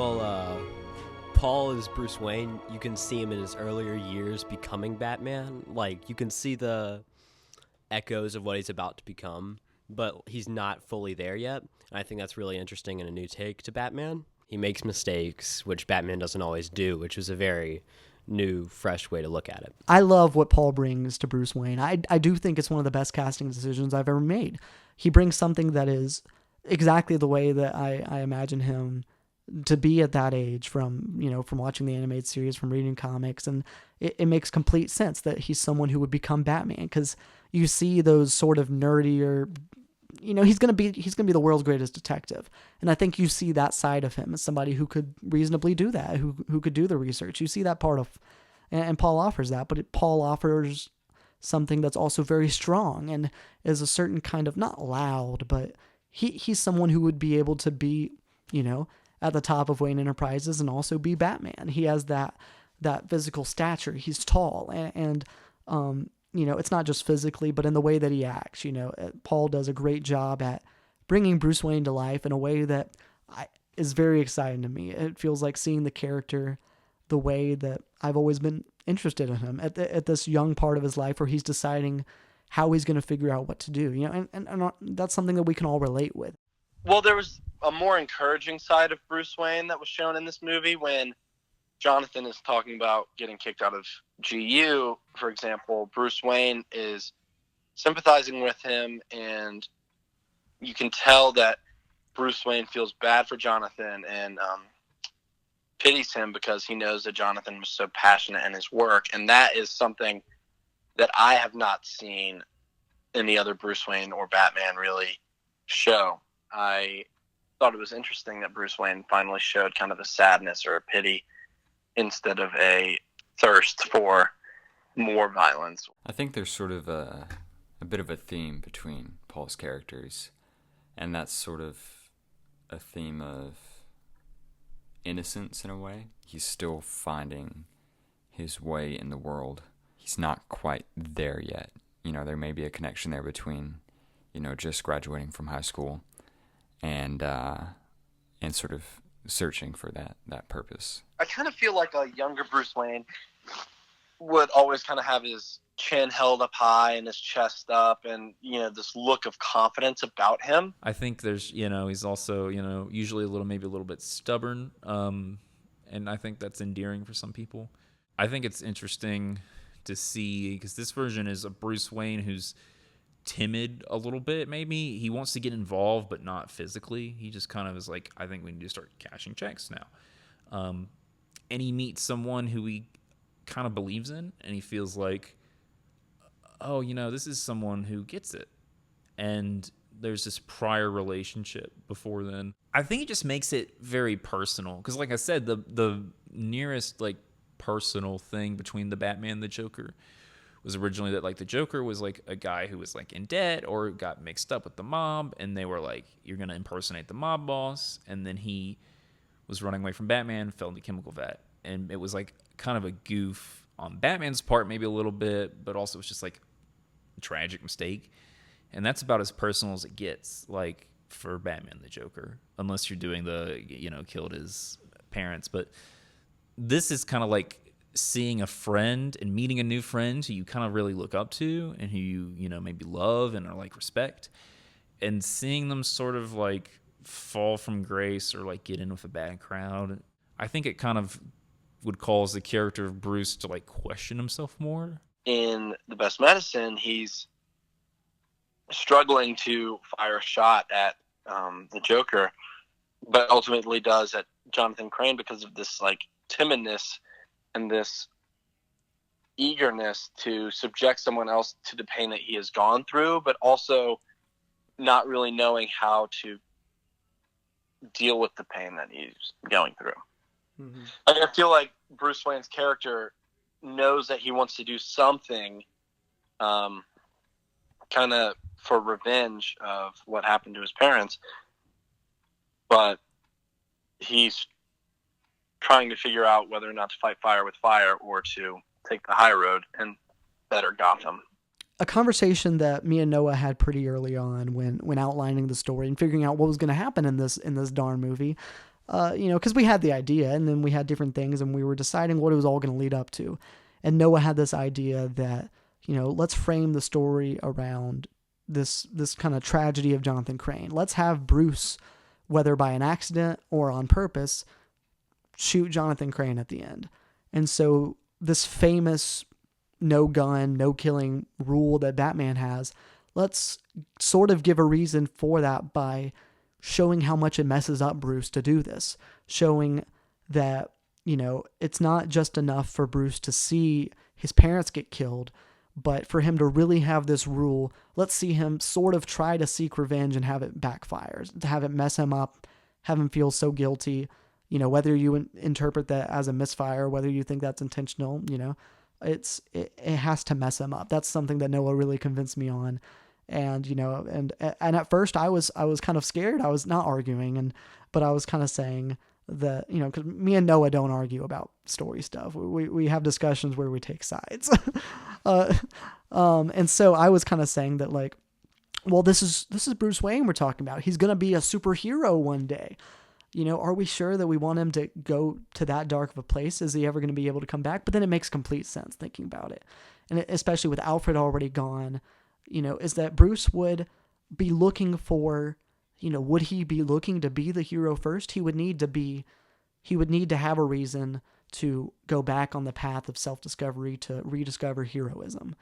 Well, Paul is Bruce Wayne. You can see him in his earlier years becoming Batman. Like, you can see the echoes of what he's about to become, but he's not fully there yet. And I think that's really interesting and a new take to Batman. He makes mistakes, which Batman doesn't always do, which is a very new, fresh way to look at it. I love what Paul brings to Bruce Wayne. I do think it's one of the best casting decisions I've ever made. He brings something that is exactly the way that I imagine him to be at that age, from watching the animated series, from reading comics, and it makes complete sense that he's someone who would become Batman, because you see those sort of nerdier, he's gonna be the world's greatest detective, and I think you see that side of him as somebody who could reasonably do that, who could do the research. You see that part of, and Paul offers that, but Paul offers something that's also very strong and is a certain kind of, not loud, but he's someone who would be able to be, at the top of Wayne Enterprises and also be Batman. He has that physical stature. He's tall, and it's not just physically, but in the way that he acts. Paul does a great job at bringing Bruce Wayne to life in a way that is very exciting to me. It feels like seeing the character the way that I've always been interested in him at this young part of his life, where he's deciding how he's going to figure out what to do. And that's something that we can all relate with. Well, there was a more encouraging side of Bruce Wayne that was shown in this movie when Jonathan is talking about getting kicked out of GU, for example. Bruce Wayne is sympathizing with him, and you can tell that Bruce Wayne feels bad for Jonathan and pities him because he knows that Jonathan was so passionate in his work, and that is something that I have not seen any other Bruce Wayne or Batman really show. I thought it was interesting that Bruce Wayne finally showed kind of a sadness or a pity instead of a thirst for more violence. I think there's sort of a bit of a theme between Paul's characters, and that's sort of a theme of innocence in a way. He's still finding his way in the world. He's not quite there yet. There may be a connection there between, just graduating from high school and sort of searching for that purpose. I kind of feel like a younger Bruce Wayne would always kind of have his chin held up high and his chest up and, this look of confidence about him. I think there's, he's also, usually maybe a little bit stubborn. And I think that's endearing for some people. I think it's interesting to see, because this version is a Bruce Wayne who's timid a little bit. Maybe he wants to get involved, but not physically. He just kind of is like, I think we need to start cashing checks now. And he meets someone who he kind of believes in, and he feels like, oh, this is someone who gets it. And there's this prior relationship before then. I think it just makes it very personal, because like I said, the nearest personal thing between the Batman and the Joker was originally that the Joker was a guy who was in debt or got mixed up with the mob, and they were like, you're going to impersonate the mob boss, and then he was running away from Batman, fell into chemical vat, and it was kind of a goof on Batman's part, maybe a little bit, but also it's just a tragic mistake, and that's about as personal as it gets for Batman the Joker, unless you're doing the killed his parents. But this is kind of seeing a friend and meeting a new friend who you kind of really look up to and who you maybe love and are respect, and seeing them sort of fall from grace or get in with a bad crowd. I think it kind of would cause the character of Bruce to question himself more. In The Best Medicine, he's struggling to fire a shot at the Joker, but ultimately does at Jonathan Crane because of this timidness and this eagerness to subject someone else to the pain that he has gone through, but also not really knowing how to deal with the pain that he's going through. Mm-hmm. I feel like Bruce Wayne's character knows that he wants to do something kind of for revenge of what happened to his parents, but he's trying to figure out whether or not to fight fire with fire or to take the high road and better Gotham. A conversation that me and Noah had pretty early on when outlining the story and figuring out what was going to happen in this darn movie. because we had the idea and then we had different things and we were deciding what it was all going to lead up to. And Noah had this idea that, let's frame the story around this kind of tragedy of Jonathan Crane. Let's have Bruce, whether by an accident or on purpose, shoot Jonathan Crane at the end. And so this famous no gun, no killing rule that Batman has, let's sort of give a reason for that by showing how much it messes up Bruce to do this, showing that, it's not just enough for Bruce to see his parents get killed, but for him to really have this rule. Let's see him sort of try to seek revenge and have it backfire, to have it mess him up, have him feel so guilty, whether you interpret that as a misfire, whether you think that's intentional, it has to mess him up. That's something that Noah really convinced me on. And, and at first I was kind of scared. I was not arguing, but I was kind of saying that, cause me and Noah don't argue about story stuff. We have discussions where we take sides. And so I was kind of saying that, like, well, this is Bruce Wayne we're talking about. He's going to be a superhero one day. Are we sure that we want him to go to that dark of a place? Is he ever going to be able to come back? But then it makes complete sense thinking about it. And especially with Alfred already gone, is that Bruce would be looking for, would he be looking to be the hero first? He would need to have a reason to go back on the path of self-discovery, to rediscover heroism.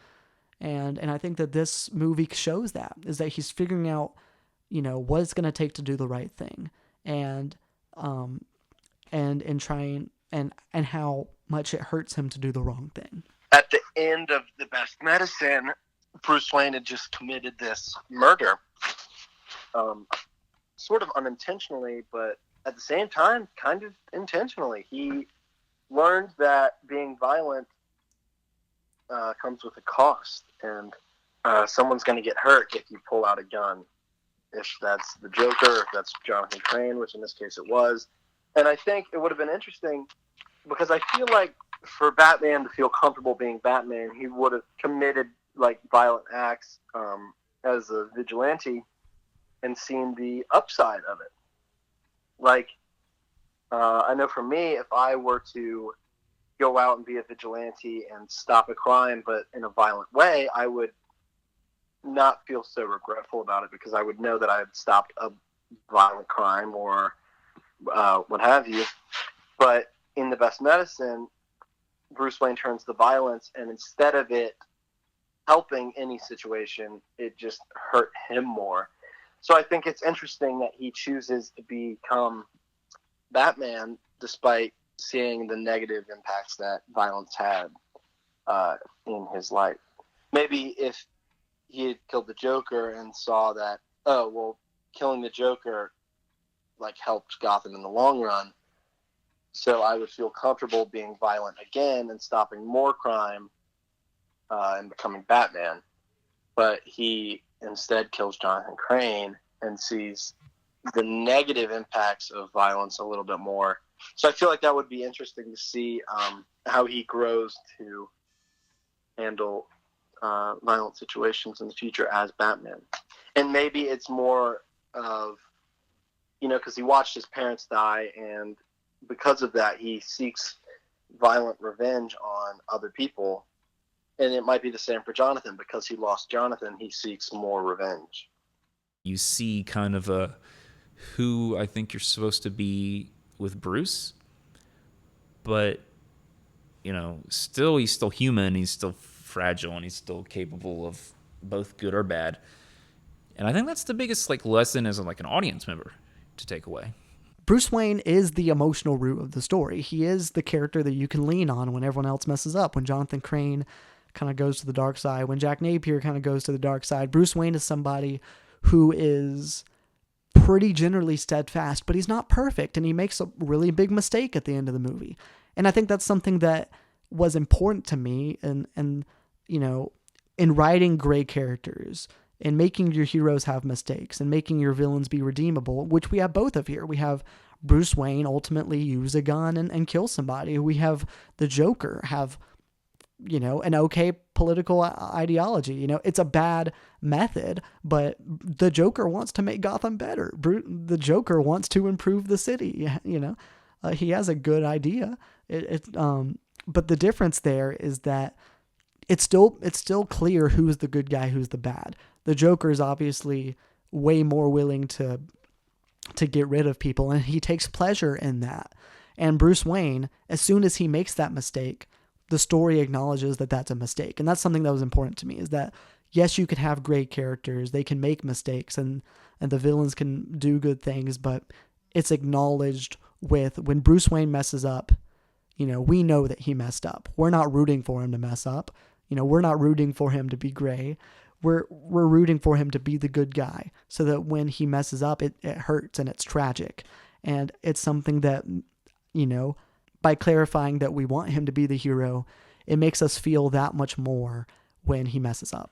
And I think that this movie shows that, is that he's figuring out, what it's going to take to do the right thing. And trying and how much it hurts him to do the wrong thing. At the end of The Best Medicine, Bruce Wayne had just committed this murder, sort of unintentionally, but at the same time, kind of intentionally. He learned that being violent comes with a cost, and someone's going to get hurt if you pull out a gun. If that's the Joker, if that's Jonathan Crane, which in this case it was. And I think it would have been interesting, because I feel like for Batman to feel comfortable being Batman, he would have committed like violent acts as a vigilante and seen the upside of it. Like, I know for me, if I were to go out and be a vigilante and stop a crime, but in a violent way, I would not feel so regretful about it, because I would know that I had stopped a violent crime or what have you. But in The Best Medicine, Bruce Wayne turns to violence, and instead of it helping any situation, it just hurt him more. So I think it's interesting that he chooses to become Batman despite seeing the negative impacts that violence had in his life. Maybe if he had killed the Joker and saw that, oh, well, killing the Joker like helped Gotham in the long run, so I would feel comfortable being violent again and stopping more crime and becoming Batman. But he instead kills Jonathan Crane and sees the negative impacts of violence a little bit more. So I feel like that would be interesting to see how he grows to handle violent situations in the future as Batman. And maybe it's more of, because he watched his parents die, and because of that, he seeks violent revenge on other people. And it might be the same for Jonathan. Because he lost Jonathan, he seeks more revenge. You see kind of who I think you're supposed to be with Bruce, but still he's still human, he's still fragile, and he's still capable of both good or bad. And I think that's the biggest lesson as an audience member to take away. Bruce Wayne is the emotional root of the story. He is the character that you can lean on when everyone else messes up. When Jonathan Crane kind of goes to the dark side, when Jack Napier kind of goes to the dark side, Bruce Wayne is somebody who is pretty generally steadfast, but he's not perfect, and he makes a really big mistake at the end of the movie. And I think that's something that was important to me and in writing gray characters and making your heroes have mistakes and making your villains be redeemable, which we have both of here. We have Bruce Wayne ultimately use a gun and kill somebody. We have the Joker have an okay political ideology. It's a bad method, but the Joker wants to make Gotham better. The Joker wants to improve the city. He has a good idea. But the difference there is that it's still clear who's the good guy, who's the bad. The Joker is obviously way more willing to get rid of people, and he takes pleasure in that. And Bruce Wayne, as soon as he makes that mistake, the story acknowledges that that's a mistake. And that's something that was important to me, is that, yes, you can have great characters. They can make mistakes, and the villains can do good things, but it's acknowledged when Bruce Wayne messes up, we know that he messed up. We're not rooting for him to mess up. We're not rooting for him to be gray. We're rooting for him to be the good guy, so that when he messes up, it hurts and it's tragic. And it's something that, by clarifying that we want him to be the hero, it makes us feel that much more when he messes up.